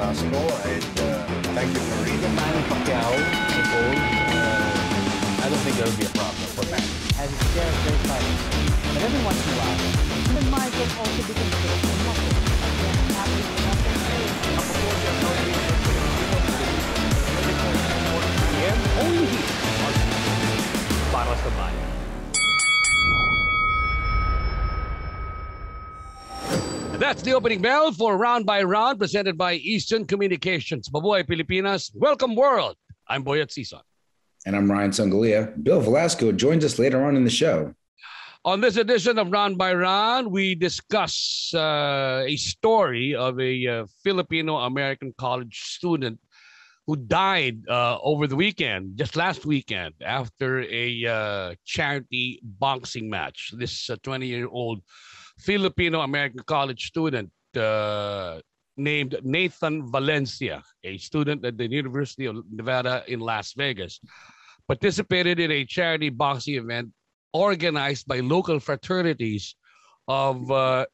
Velasco, and thank you for reading. Manny Pacquiao, Nicole, I don't think there will be a problem for Manny. Has his share of great fights. But every once in a while, human mind can also be considered a muscle. Again, athletes have to train. Only here on Para sa Bayan. That's the opening bell for Round by Round, presented by Eastern Communications. Mabuhay Pilipinas. Welcome world. I'm Boyet Sison. And I'm Ryan Sangalia. Bill Velasco joins us later on in the show. On this edition of Round by Round, we discuss a story of a Filipino-American college student who died over the weekend, just last weekend, after a charity boxing match. This 20-year-old Filipino-American college student named Nathan Valencia, a student at the University of Nevada in Las Vegas, participated in a charity boxing event organized by local fraternities of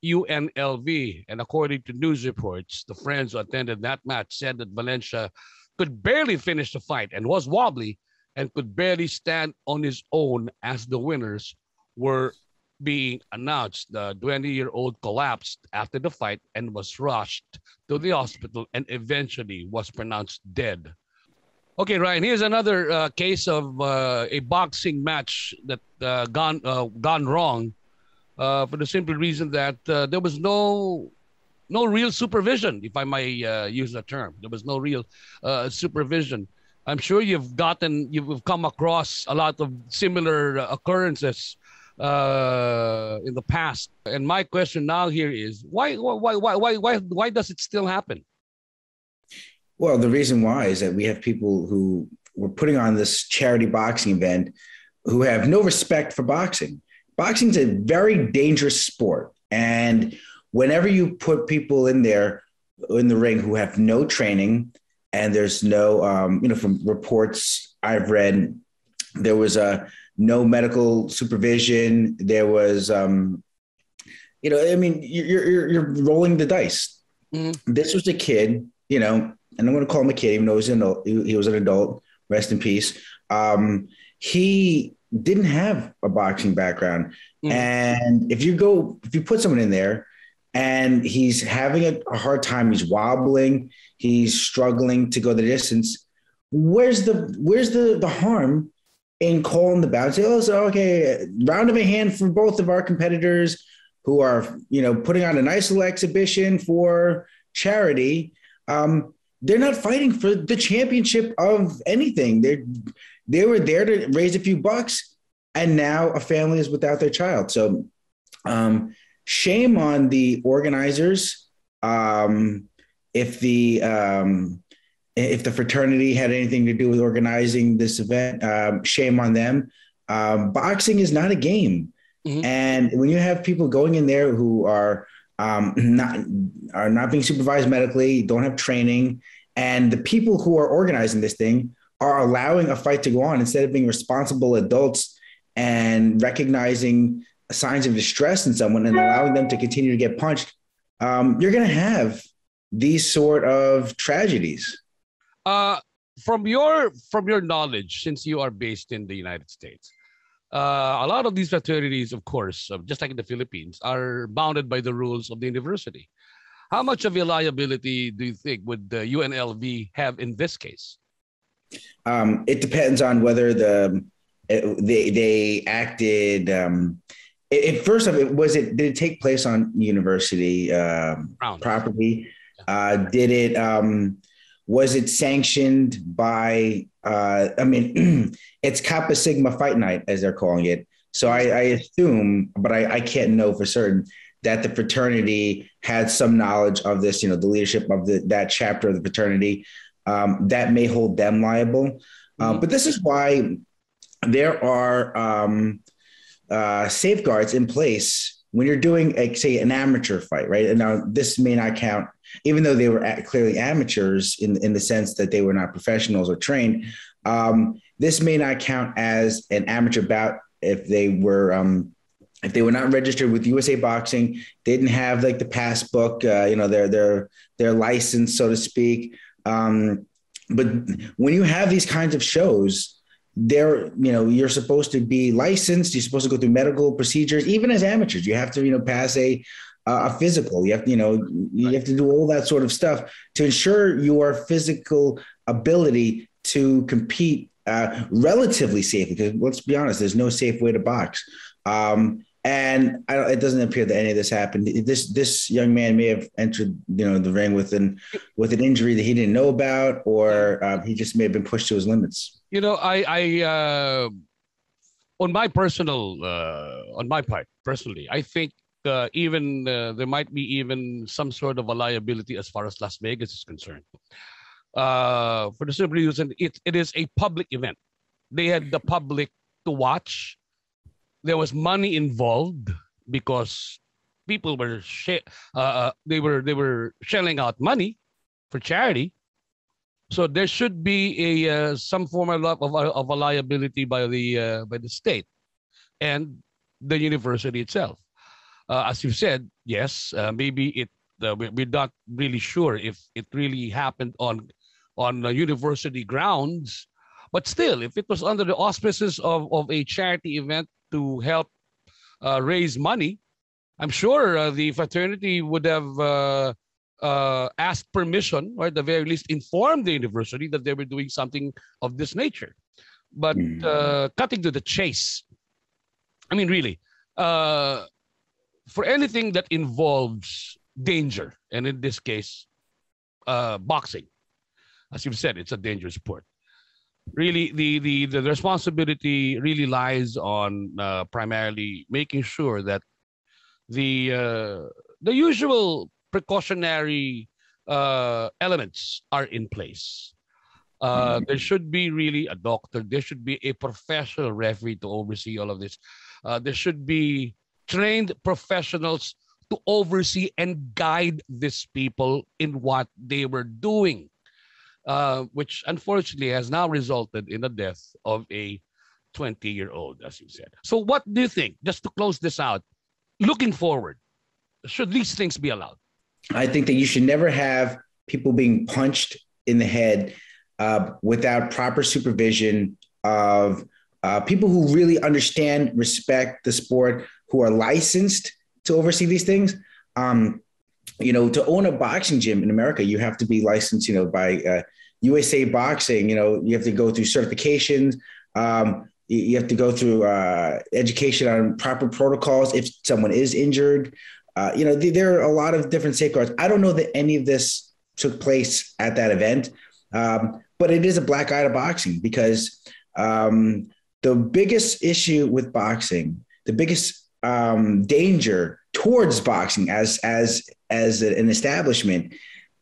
UNLV. And according to news reports, the friends who attended that match said that Valencia could barely finish the fight and was wobbly and could barely stand on his own as the winners were being announced. The 20-year-old collapsed after the fight and was rushed to the hospital and eventually was pronounced dead. Okay, Ryan, here's another case of a boxing match that gone wrong for the simple reason that there was no real supervision, if I may use the term. There was no real supervision. I'm sure you've come across a lot of similar occurrences in the past. And my question now here is why does it still happen? Well, the reason why is that we have people who were putting on this charity boxing event who have no respect for boxing. Boxing is a very dangerous sport. And whenever you put people in there in the ring who have no training, and there's no, from reports I've read, there was no medical supervision. There was, you're rolling the dice. Mm-hmm. This was a kid, and I'm going to call him a kid, even though he was an adult, rest in peace. He didn't have a boxing background. Mm-hmm. And if you put someone in there and he's having a hard time, he's wobbling, he's struggling to go the distance, where's the harm in calling the bout? Say, okay, round of a hand for both of our competitors who are, putting on a nice little exhibition for charity. They're not fighting for the championship of anything. They were there to raise a few bucks, and now a family is without their child. So shame on the organizers. If the fraternity had anything to do with organizing this event, shame on them. Boxing is not a game. Mm-hmm. And when you have people going in there who are not being supervised medically, don't have training, and the people who are organizing this thing are allowing a fight to go on instead of being responsible adults and recognizing signs of distress in someone and allowing them to continue to get punched, you're going to have these sort of tragedies. From your knowledge, since you are based in the United States, a lot of these fraternities, of course, just like in the Philippines, are bounded by the rules of the university. How much of a liability do you think would the UNLV have in this case? It depends on whether they acted. First of it, did it take place on university property? Did it? Was it sanctioned by? It's Kappa Sigma Fight Night, as they're calling it. So I assume, but I can't know for certain, that the fraternity had some knowledge of this. The leadership of that chapter of the fraternity that may hold them liable. But this is why there are safeguards in place when you're doing, say, an amateur fight, right? And now this may not count, even though they were clearly amateurs in the sense that they were not professionals or trained. This may not count as an amateur bout if they were if they were not registered with USA Boxing, they didn't have like the passbook, their license, so to speak. But when you have these kinds of shows, you're supposed to be licensed. You're supposed to go through medical procedures. Even as amateurs, you have to, pass a physical. You have to, you have to do all that sort of stuff to ensure your physical ability to compete relatively safely. Because let's be honest, there's no safe way to box. And it doesn't appear that any of this happened. This young man may have entered, the ring with an injury that he didn't know about, or he just may have been pushed to his limits. I on my part, personally, I think even there might be even some sort of a liability as far as Las Vegas is concerned. For the simple reason, it is a public event. They had the public to watch. There was money involved because people were they were shelling out money for charity. So there should be a some form of a liability by the state and the university itself. As you said, yes, maybe we're not really sure if it really happened on university grounds, but still, if it was under the auspices of a charity event to help raise money, I'm sure the fraternity would have asked permission, or at the very least informed the university that they were doing something of this nature. But cutting to the chase, I mean, really, for anything that involves danger, and in this case, boxing, as you've said, it's a dangerous sport. Really, the responsibility really lies on primarily making sure that the usual precautionary elements are in place. There should be really a doctor. There should be a professional referee to oversee all of this. There should be trained professionals to oversee and guide these people in what they were doing. Which unfortunately has now resulted in the death of a 20-year-old, as you said. So what do you think, just to close this out, looking forward, should these things be allowed? I think that you should never have people being punched in the head without proper supervision of people who really understand, respect the sport, who are licensed to oversee these things. To own a boxing gym in America, you have to be licensed, by USA Boxing. You have to go through certifications. You have to go through education on proper protocols if someone is injured. There are a lot of different safeguards. I don't know that any of this took place at that event, but it is a black eye to boxing because the biggest issue with boxing, the biggest danger towards boxing as an establishment,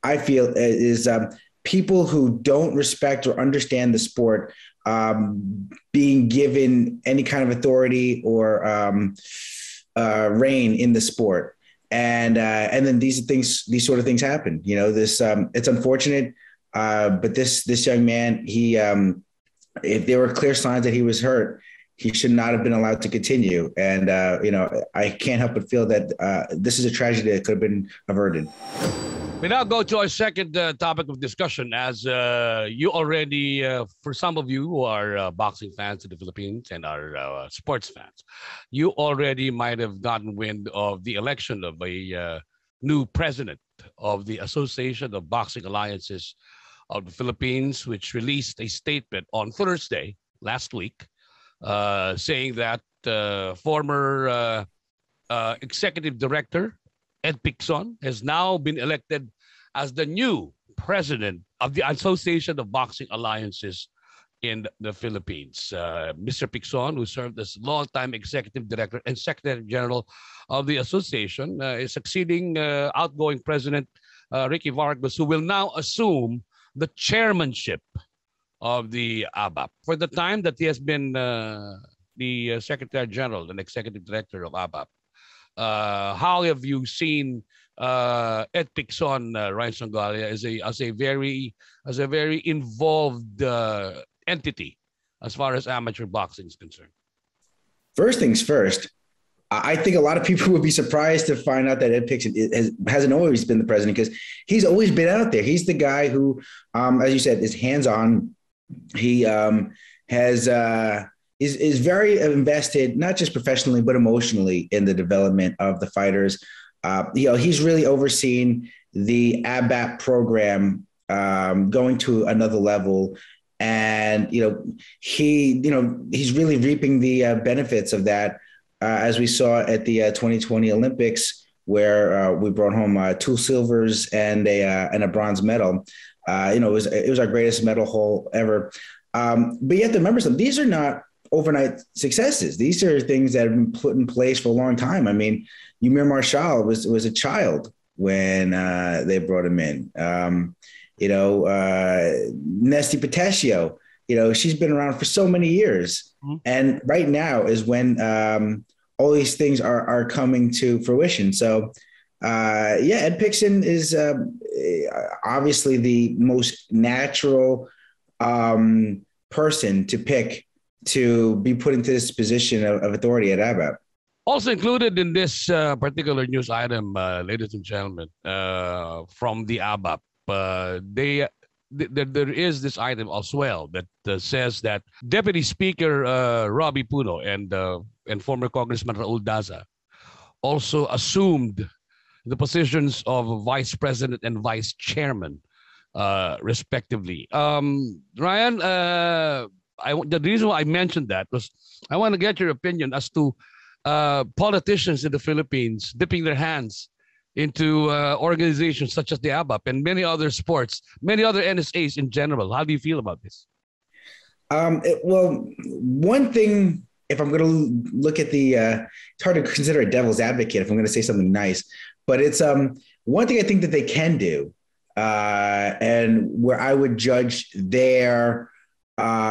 I feel, is people who don't respect or understand the sport being given any kind of authority or reign in the sport. And then these sort of things happen. It's unfortunate, but this young man, he if there were clear signs that he was hurt, he should not have been allowed to continue. And, I can't help but feel that this is a tragedy that could have been averted. We now go to our second topic of discussion. As you already, for some of you who are boxing fans in the Philippines and are sports fans, you already might have gotten wind of the election of a new president of the Association of Boxing Alliances of the Philippines, which released a statement on Thursday last week, saying that former executive director Ed Picson has now been elected as the new president of the Association of Boxing Alliances in the Philippines. Mr. Picson, who served as longtime executive director and secretary general of the association, is succeeding outgoing president Ricky Vargas, who will now assume the chairmanship of the ABAP. For the time that he has been the secretary general and executive director of ABAP, how have you seen Ed Picson, Ryan Songalia, as a very involved entity as far as amateur boxing is concerned? First things first, I think a lot of people would be surprised to find out that Ed Pixon hasn't always been the president, because he's always been out there. He's the guy who, as you said, is hands-on. He is very invested, not just professionally, but emotionally in the development of the fighters. He's really overseen the ABAP program going to another level. And, he's really reaping the benefits of that. As we saw at the 2020 Olympics, where we brought home 2 silvers and a bronze medal. It was our greatest medal haul ever. But you have to remember something. These are not overnight successes. These are things that have been put in place for a long time. I mean, Ymir Marshall was a child when they brought him in. Nesty Petaccio, she's been around for so many years. Mm-hmm. And right now is when all these things are coming to fruition. So, Ed Pixon is obviously the most natural person to pick to be put into this position of authority at ABAP. Also included in this particular news item, ladies and gentlemen, from the ABAP, there is this item as well that says that Deputy Speaker Robbie Puno and former Congressman Raul Daza also assumed the positions of Vice President and Vice Chairman, respectively. Ryan, the reason why I mentioned that was I want to get your opinion as to politicians in the Philippines dipping their hands into organizations such as the ABAP and many other sports, many other NSAs in general. How do you feel about this? Well, one thing, if I'm going to look at it's hard to consider a devil's advocate if I'm going to say something nice, but it's one thing I think that they can do, and where I would judge their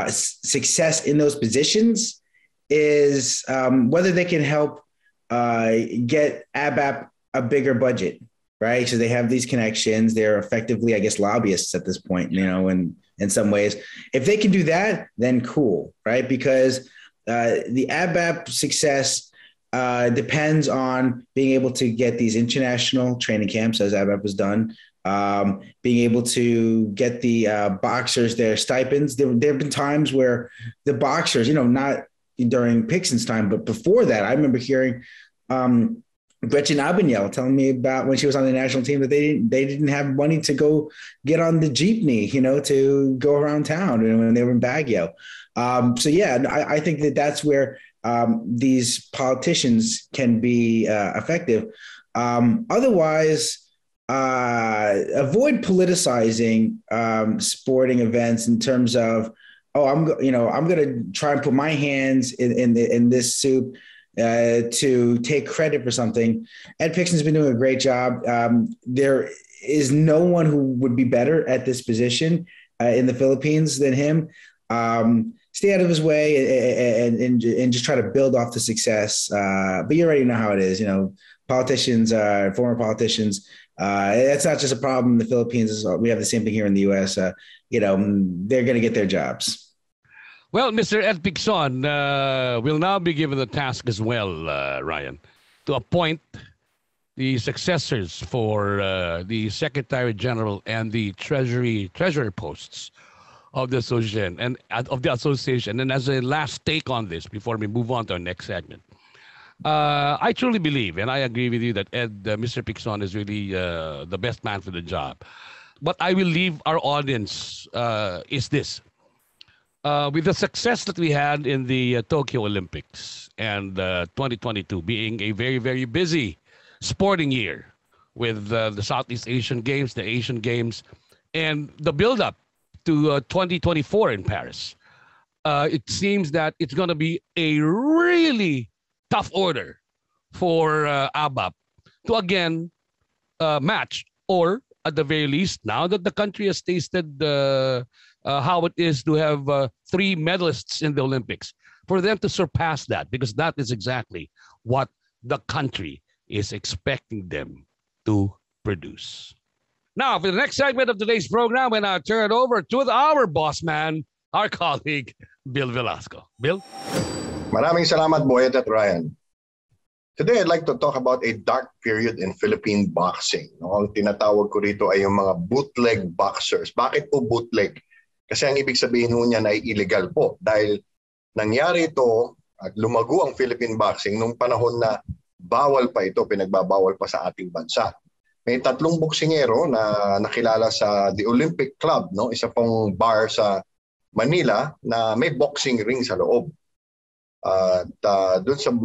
success in those positions is whether they can help get ABAP a bigger budget, right? So they have these connections. They're effectively, I guess, lobbyists at this point, in some ways. If they can do that, then cool, right? Because the ABAP success depends on being able to get these international training camps, as ABAP has done, being able to get the boxers their stipends. There have been times where the boxers, not during Pixon's time, but before that, I remember hearing Gretchen Abanyel telling me about when she was on the national team that they didn't have money to go get on the jeepney, to go around town when they were in Baguio. I think that's where these politicians can be effective. Otherwise, avoid politicizing sporting events in terms of, I'm going to try and put my hands in this soup to take credit for something. Ed Pixon's been doing a great job. There is no one who would be better at this position in the Philippines than him. Stay out of his way and just try to build off the success. But you already know how it is. Politicians, former politicians. That's not just a problem in the Philippines. We have the same thing here in the U.S. They're going to get their jobs. Well, Mr. Ed Pixon will now be given the task as well, Ryan, to appoint the successors for the Secretary General and the Treasurer posts of the association and as a last take on this before we move on to our next segment, I truly believe, and I agree with you, that Mr. Pixon is really the best man for the job. But I will leave our audience is this. With the success that we had in the Tokyo Olympics and 2022 being a very, very busy sporting year with the Southeast Asian Games, the Asian Games, and the build-up to 2024 in Paris, it seems that it's going to be a really tough order for ABAP to again match, or at the very least, now that the country has tasted how it is to have 3 medalists in the Olympics, for them to surpass that, because that is exactly what the country is expecting them to produce. Now, for the next segment of today's program, when I turn it over to our boss man, our colleague, Bill Velasco. Bill? Maraming salamat, Boyet at Ryan. Today, I'd like to talk about a dark period in Philippine boxing. No? Ang tinatawag ko rito ay yung mga bootleg boxers. Bakit po bootleg? Kasi ang ibig sabihin ho niyan ay illegal po. Dahil nangyari ito at lumago ang Philippine boxing nung panahon na bawal pa ito, pinagbabawal pa sa ating bansa. May 3 boksingero na nakilala sa The Olympic Club, no? Isa pong bar sa Manila na may boxing ring sa loob. At doon sa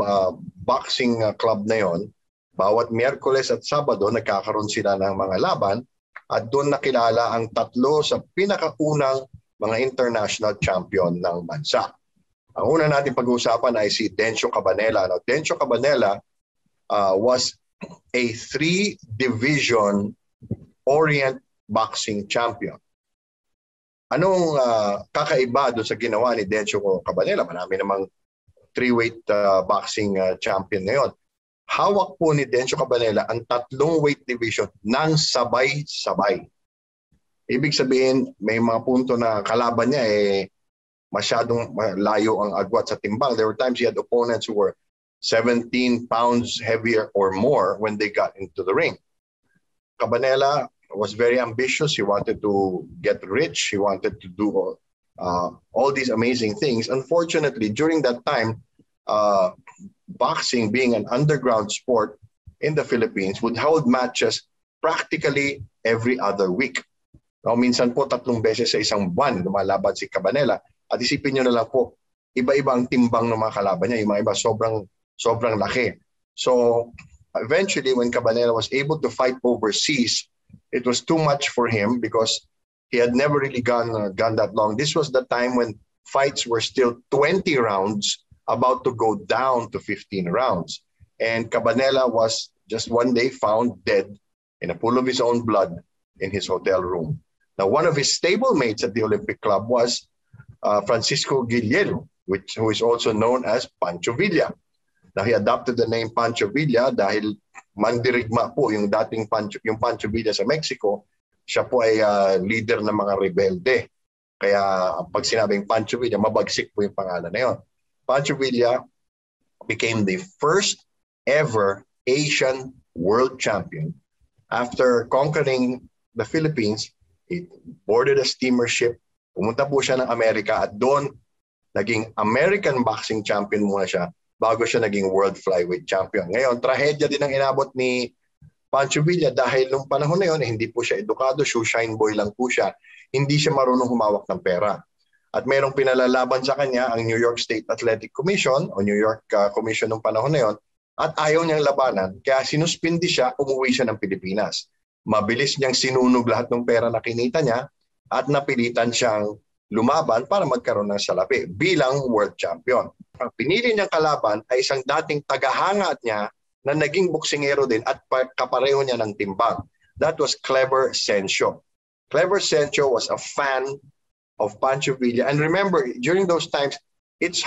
boxing club na yon, bawat Miyerkules at Sabado nagkakaroon sila ng mga laban at doon nakilala ang 3 sa pinakaunang mga international champion ng bansa. Ang una natin pag-uusapan ay si Dencio Cabanela. Now, Dencio Cabanela was a 3-division Orient boxing champion. Anong kakaiba doon sa ginawa ni Dencio Cabanela? Marami namang 3-weight boxing champion ngayon. Hawak po ni Dencio Cabanela ang 3 weight division ng sabay-sabay. Ibig sabihin, may mga punto na kalaban niya masyadong layo ang agwat sa timbang. There were times he had opponents who were 17 pounds heavier or more when they got into the ring. Cabanela was very ambitious. He wanted to get rich. He wanted to do all these amazing things. Unfortunately, during that time, boxing being an underground sport in the Philippines would hold matches practically every other week. Now, minsan po 3 beses sa isang buwan lumalaban si Cabanela. At isipin nyo na lang po, iba-iba ang timbang ng mga kalaban niya. Yung mga iba sobrang laki. So eventually, when Cabanela was able to fight overseas, it was too much for him because he had never really gone that long. This was the time when fights were still 20 rounds, about to go down to 15 rounds. And Cabanela was just one day found dead in a pool of his own blood in his hotel room. Now, one of his stablemates at the Olympic Club was Francisco Guillermo, who is also known as Pancho Villa. Now, he adopted the name Pancho Villa dahil mandirigma po yung dating Pancho Villa sa Mexico. Siya po ay leader ng mga rebelde. Kaya pag sinabing Pancho Villa, mabagsik po yung pangalan na yun. Pancho Villa became the first ever Asian world champion. After conquering the Philippines, he boarded a steamer ship, pumunta po siya ng Amerika at doon naging American boxing champion muna siya bago siya naging world flyweight champion. Ngayon, trahedya din ang inabot ni Pancho Villa dahil nung panahon na yun, hindi po siya edukado, shoeshine boy lang po siya. Hindi siya marunong humawak ng pera. At mayroong pinalalaban sa kanya ang New York State Athletic Commission o New York Commission nung panahon na yun at ayaw niyang labanan. Kaya sinuspindi siya, umuwi siya ng Pilipinas. Mabilis niyang sinunog lahat ng pera na kinita niya at napilitan siyang lumaban para magkaroon ng salapi bilang world champion. Ang pinili niyang kalaban ay isang dating tagahanga niya na naging boksingero din at kapareho niya ng timbang. That was Clever Sencio. Clever Sencio was a fan of Pancho Villa. And remember, during those times, it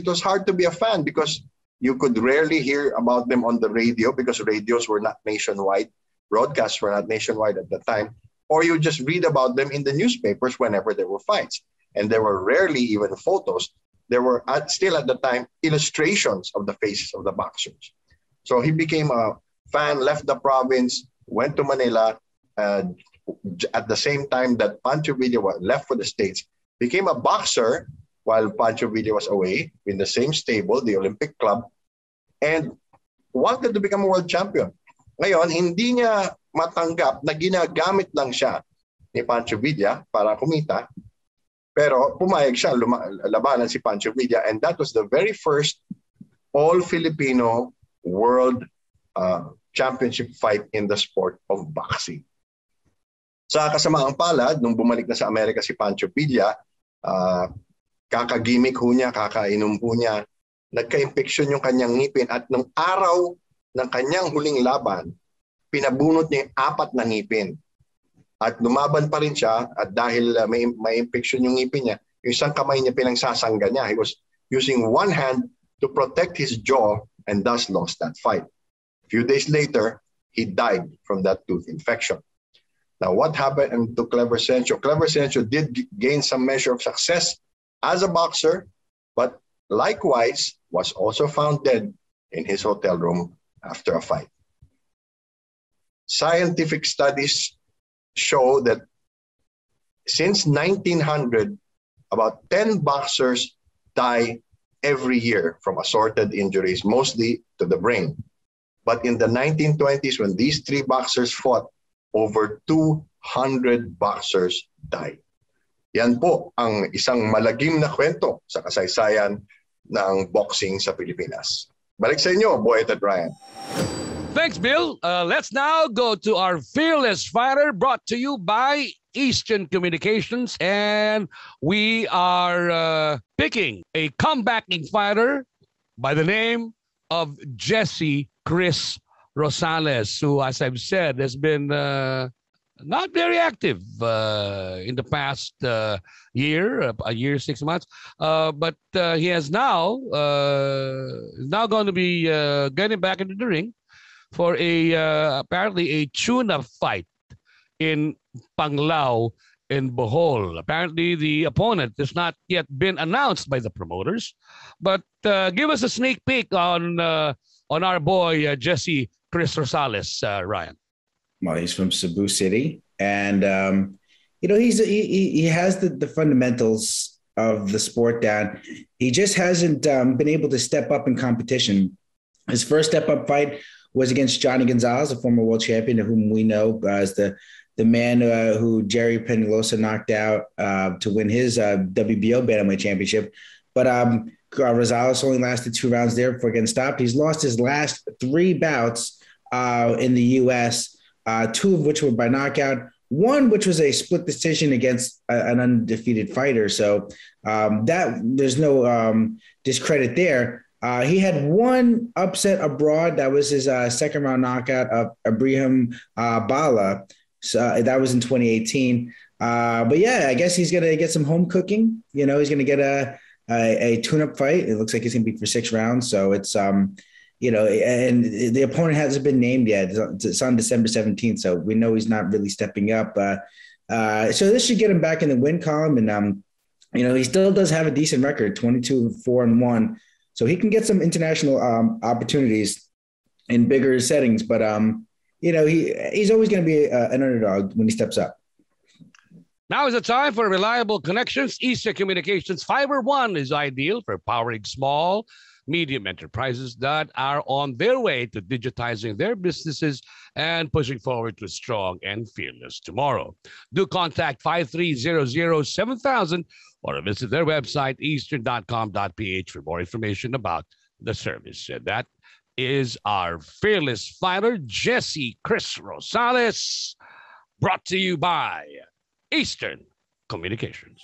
was hard to be a fan because you could rarely hear about them on the radio because radios were not nationwide. Broadcasts were not nationwide at the time. Or you just read about them in the newspapers whenever there were fights. And there were rarely even photos. There were still at the time illustrations of the faces of the boxers. So he became a fan, left the province, went to Manila, at the same time that Pancho Villa left for the States, became a boxer while Pancho Villa was away in the same stable, the Olympic Club, and wanted to become a world champion. Ngayon, hindi niya matanggap na ginagamit lang siya ni Pancho Villa para kumita, pero pumayag siya labanan si Pancho Villa, and that was the very first all-Filipino world championship fight in the sport of boxing. Sa kasamaang palad, nung bumalik na sa Amerika si Pancho Villa, kakagimik ho niya, kakainom ho niya, nagka-infection yung kanyang ngipin at nung araw ng kanyang huling laban, pinabunot niya yung 4 na ngipin. At lumaban pa rin siya at dahil may infection yung ngipin niya, yung isang kamay niya pinangsasangga niya. He was using one hand to protect his jaw and thus lost that fight. A few days later, he died from that tooth infection. Now, what happened to Clever Sencio? Clever Sencio did gain some measure of success as a boxer, but likewise was also found dead in his hotel room after a fight. Scientific studies show that since 1900, about 10 boxers die every year from assorted injuries, mostly to the brain. But in the 1920s, when these three boxers fought, over 200 boxers died. Yan po ang isang malagim na kwento sa kasaysayan ng boxing sa Pilipinas. Balik sa inyo, Boyet at Ryan. Thanks, Bill. Let's now go to our fearless fighter, brought to you by Eastern Communications. And we are picking a comebacking fighter by the name of Jesse Chris Rosales, who, as I've said, has been not very active in the past year, 6 months. But he has now going to be getting back into the ring for apparently a tune-up fight in Panglao in Bohol. Apparently, the opponent has not yet been announced by the promoters. But give us a sneak peek on our boy Jesse Chris Rosales, Ryan. Well, he's from Cebu City, and he has the fundamentals of the sport down. He just hasn't been able to step up in competition. His first step-up fight was against Johnny Gonzalez, a former world champion, whom we know as the man who Jerry Penalosa knocked out to win his WBO bantamweight championship. But Rosales only lasted 2 rounds there before getting stopped. He's lost his last 3 bouts in the U.S., 2 of which were by knockout, 1 which was a split decision against an undefeated fighter. So that there's no discredit there. He had 1 upset abroad. That was his second round knockout of Ibrahim Bala. So that was in 2018. But yeah, I guess he's going to get some home cooking. He's going to get a tune-up fight. It looks like it's going to be for 6 rounds. So it's, and the opponent hasn't been named yet. It's on December 17th. So we know he's not really stepping up. So this should get him back in the win column. And, he still does have a decent record, 22-4-1. So he can get some international opportunities in bigger settings. But, he's always going to be an underdog when he steps up. Now is the time for reliable connections. Eastern Communications Fiber One is ideal for powering small, medium enterprises that are on their way to digitizing their businesses and pushing forward to a strong and fearless tomorrow. Do contact 5300-7000 or visit their website, eastern.com.ph, for more information about the service. And that is our fearless fighter, Jesse Chris Rosales, brought to you by Eastern Communications.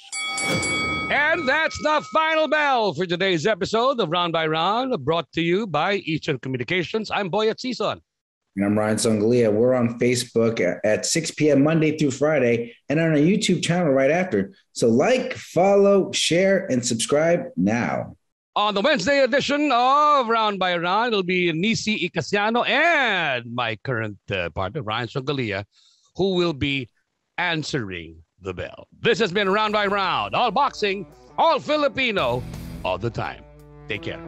And that's the final bell for today's episode of Round by Round, brought to you by Eastern Communications. I'm Boyet Sison. And I'm Ryan Songalia. We're on Facebook at 6 p.m. Monday through Friday and on our YouTube channel right after. So like, follow, share, and subscribe now. On the Wednesday edition of Round by Round, it'll be Nisi Icasiano and my current partner, Ryan Songalia, who will be answering the bell. This has been Round by Round. All boxing, all Filipino, all the time. Take care.